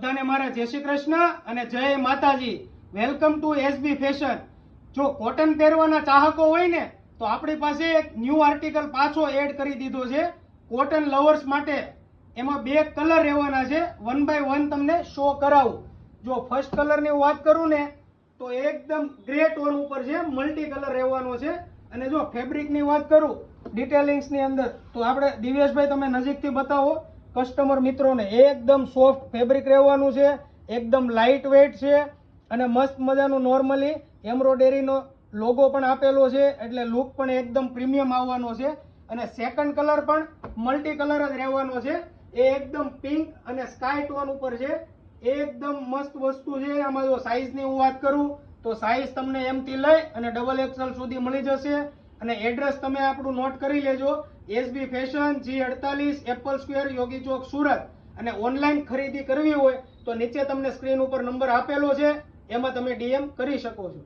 બધાને મારા જય શ્રી કૃષ્ણ અને જય Mataji. Welcome to SB fashion. જો કોટન પહેરવાના ચાહકો હોય ને તો આપણી પાસે એક ન્યૂ આર્ટિકલ પાછો એડ કરી દીધો છે કોટન લવર્સ માટે. એમાં બે કલર રહેવાના છે, 1 by 1 તમને શો કરાવું. જો ફર્સ્ટ કલરની વાત કરું ને તો એકદમ ગ્રે ટોન ઉપર છે, મલ્ટી કલર રહેવાનો છે. અને જો ફેબ્રિકની વાત કરું ડિટેલિંગ્સની અંદર તો આપણે દિવ્યેશભાઈ તમે નજીકથી બતાવો કસ્ટમર મિત્રોને. એકદમ સોફ્ટ ફેબ્રિક રહેવાનું છે, એકદમ લાઇટ વેઇટ છે અને મસ્ત મજાનું નોર્મલી એમ્બ્રોઇડરીનો લોગો પણ આપેલો છે, એટલે લુક પણ એકદમ પ્રીમિયમ આવવાનો છે. અને સેકન્ડ કલર પણ મલ્ટી કલર જ રહેવાનો છે, એ એકદમ પિંક અને સ્કાય ટોન ઉપર છે. એકદમ મસ્ત વસ્તુ છે. આમાં જો સાઈઝની હું વાત કરું તો સાઈઝ તમને M થી લઈ અને XXL સુધી મળી જશે. અને એડ્રેસ તમે આપણું નોટ કરી લેજો, SB fashion, G48, apple square, Yogi Chowk, Surat. અને ઓનલાઈન ખરીદી કરવી હોય તો નીચે તમને સ્ક્રીન ઉપર નંબર આપેલો છે, એમાં તમે DM કરી શકો છો.